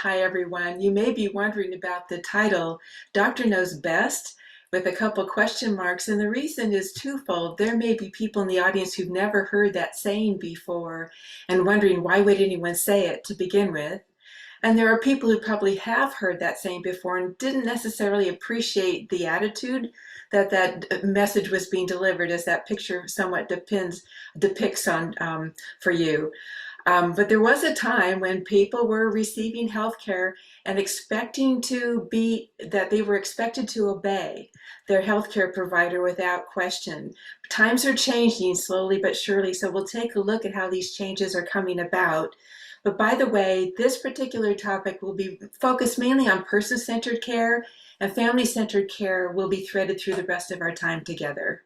Hi, everyone. You may be wondering about the title, Doctor Knows Best, with a couple question marks. And the reason is twofold. There may be people in the audience who've never heard that saying before and wondering why would anyone say it to begin with. And there are people who probably have heard that saying before and didn't necessarily appreciate the attitude that that message was being delivered, as that picture somewhat depicts on for you. But there was a time when people were receiving health care and that they were expected to obey their healthcare provider without question. Times are changing slowly but surely, so we'll take a look at how these changes are coming about. But by the way, this particular topic will be focused mainly on person-centered care, and family-centered care will be threaded through the rest of our time together.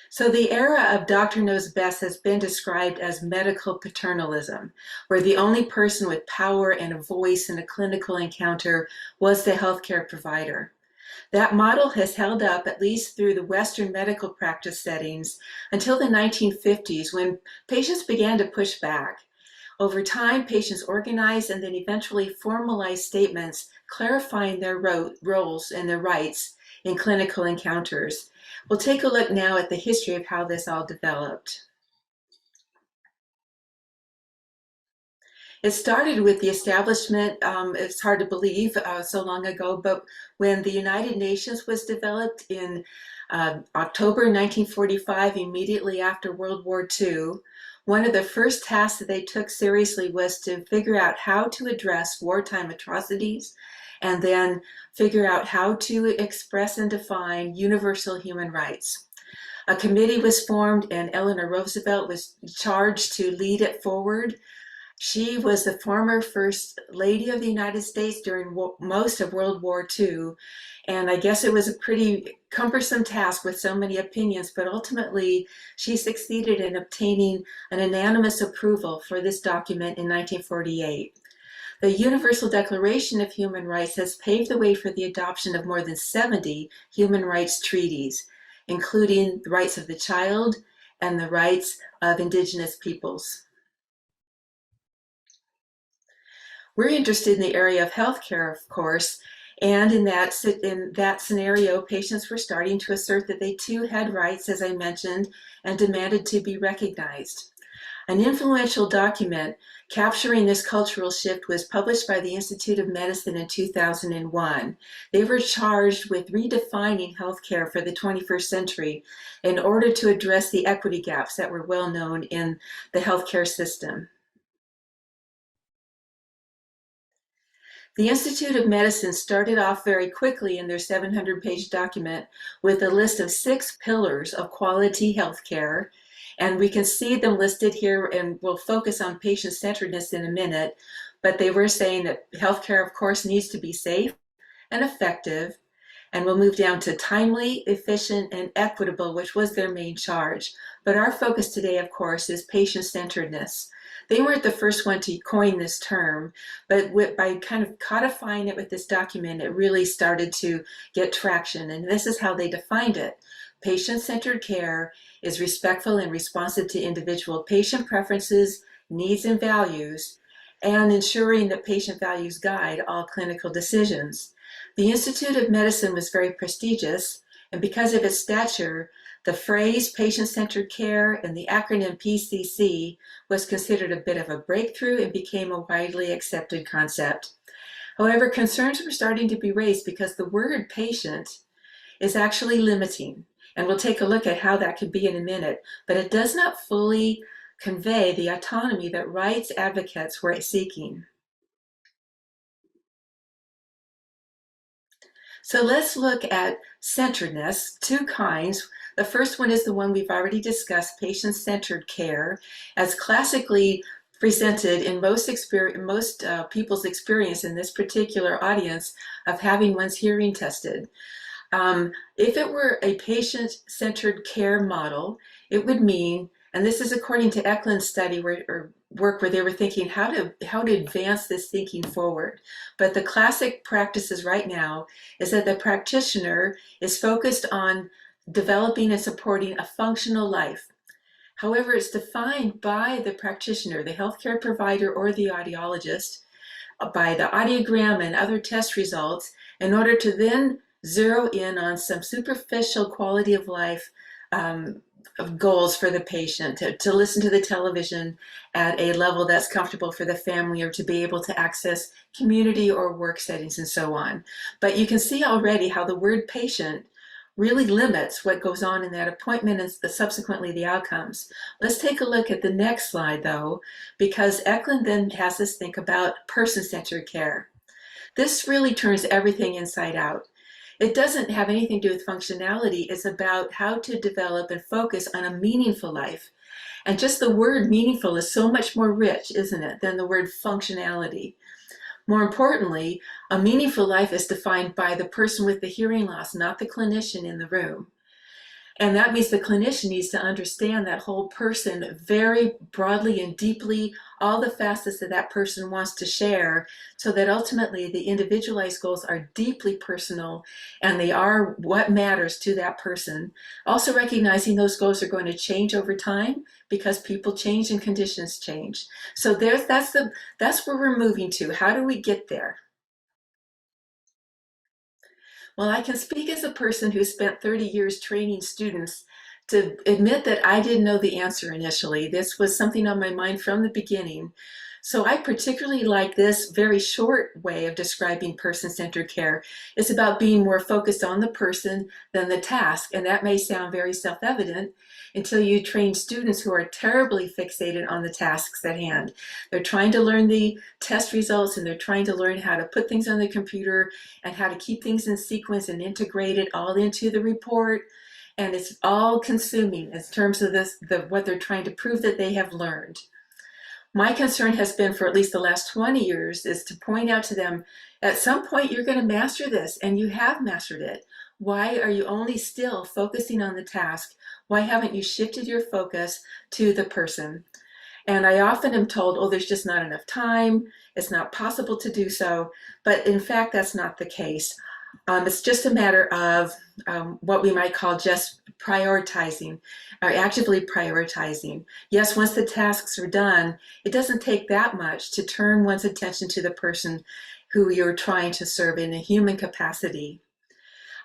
So the era of Doctor Knows Best has been described as medical paternalism, where the only person with power and a voice in a clinical encounter was the healthcare provider. That model has held up at least through the Western medical practice settings until the 1950s, when patients began to push back. Over time, patients organized and then eventually formalized statements clarifying their roles and their rights in clinical encounters. We'll take a look now at the history of how this all developed. It started with the establishment, it's hard to believe so long ago, but when the United Nations was developed in October 1945, immediately after World War II, one of the first tasks that they took seriously was to figure out how to address wartime atrocities and then figure out how to express and define universal human rights. A committee was formed and Eleanor Roosevelt was charged to lead it forward. She was the former First Lady of the United States during most of World War II, and I guess it was a pretty cumbersome task with so many opinions, but ultimately she succeeded in obtaining an unanimous approval for this document in 1948. The Universal Declaration of Human Rights has paved the way for the adoption of more than 70 human rights treaties, including the rights of the child and the rights of indigenous peoples. We're interested in the area of healthcare, of course, and in that scenario, patients were starting to assert that they too had rights, as I mentioned, and demanded to be recognized. An influential document capturing this cultural shift was published by the Institute of Medicine in 2001. They were charged with redefining healthcare for the 21st century in order to address the equity gaps that were well known in the healthcare system. The Institute of Medicine started off very quickly in their 700-page document with a list of 6 pillars of quality healthcare. And we can see them listed here, and we'll focus on patient-centeredness in a minute. But they were saying that healthcare, of course, needs to be safe and effective. And we'll move down to timely, efficient, and equitable, which was their main charge. But our focus today, of course, is patient-centeredness. They weren't the first one to coin this term, but by kind of codifying it with this document, it really started to get traction. And this is how they defined it. Patient-centered care is respectful and responsive to individual patient preferences, needs, and values, and ensuring that patient values guide all clinical decisions. The Institute of Medicine was very prestigious, and because of its stature, the phrase patient-centered care and the acronym PCC was considered a bit of a breakthrough and became a widely accepted concept. However, concerns were starting to be raised because the word patient is actually limiting, and we'll take a look at how that could be in a minute, but it does not fully convey the autonomy that rights advocates were seeking. So let's look at centeredness, 2 kinds. The first one is the one we've already discussed, patient-centered care, as classically presented in most people's experience in this particular audience of having one's hearing tested. If it were a patient-centered care model, it would mean, and this is according to Eklund's study work where they were thinking how to advance this thinking forward. But the classic practices right now is that the practitioner is focused on developing and supporting a functional life. However, it's defined by the practitioner, the healthcare provider, or the audiologist, by the audiogram and other test results in order to then zero in on some superficial quality of life of goals for the patient, to listen to the television at a level that's comfortable for the family, or to be able to access community or work settings and so on. But you can see already how the word patient really limits what goes on in that appointment and subsequently the outcomes. Let's take a look at the next slide though, because Eklund then has us think about person-centered care. This really turns everything inside out. It doesn't have anything to do with functionality. It's about how to develop and focus on a meaningful life. And just the word meaningful is so much more rich, isn't it, than the word functionality. More importantly, a meaningful life is defined by the person with the hearing loss, not the clinician in the room. And that means the clinician needs to understand that whole person very broadly and deeply, all the facets that that person wants to share, so that ultimately the individualized goals are deeply personal and they are what matters to that person. Also recognizing those goals are going to change over time because people change and conditions change. So that's where we're moving to. How do we get there? Well, I can speak as a person who spent 30 years training students to admit that I didn't know the answer initially. This was something on my mind from the beginning. So I particularly like this very short way of describing person-centered care. It's about being more focused on the person than the task. And that may sound very self-evident until you train students who are terribly fixated on the tasks at hand. They're trying to learn the test results, and they're trying to learn how to put things on the computer and how to keep things in sequence and integrate it all into the report. And it's all consuming in terms of what they're trying to prove that they have learned. My concern has been for at least the last 20 years is to point out to them, at some point you're going to master this, and you have mastered it. Why are you only still focusing on the task? Why haven't you shifted your focus to the person? And I often am told, oh, there's just not enough time. It's not possible to do so. But in fact, that's not the case. It's just a matter of what we might call just prioritizing, or actively prioritizing. Yes, once the tasks are done, it doesn't take that much to turn one's attention to the person who you're trying to serve in a human capacity.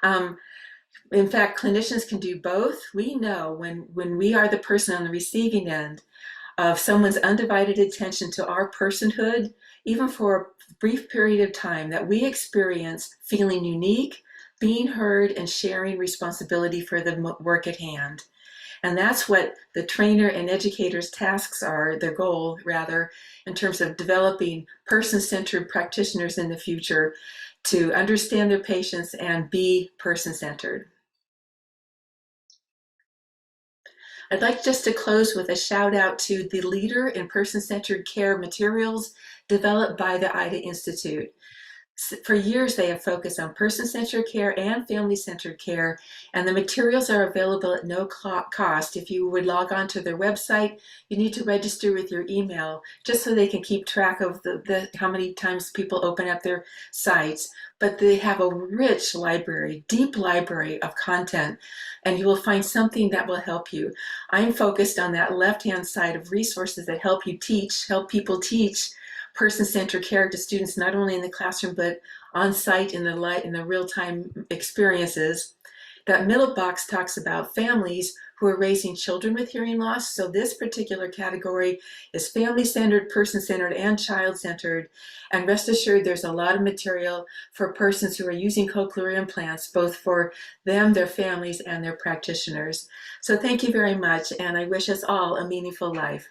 In fact, clinicians can do both. We know when we are the person on the receiving end of someone's undivided attention to our personhood, even for a brief period of time, that we experience feeling unique, being heard, and sharing responsibility for the work at hand. And that's what the trainer and educator's tasks are, their goal rather, in terms of developing person-centered practitioners in the future to understand their patients and be person-centered. I'd like just to close with a shout out to the leader in person-centered care materials developed by the CIICA Institute. For years, they have focused on person-centered care and family-centered care, and the materials are available at no cost. If you would log on to their website, you need to register with your email just so they can keep track of how many times people open up their sites. But they have a rich library, deep library of content, and you will find something that will help you. I'm focused on that left-hand side of resources that help people teach person-centered care to students, not only in the classroom, but on site in the real-time experiences. That middle box talks about families who are raising children with hearing loss. So this particular category is family-centered, person-centered, and child-centered. And rest assured, there's a lot of material for persons who are using cochlear implants, both for them, their families, and their practitioners. So thank you very much, and I wish us all a meaningful life.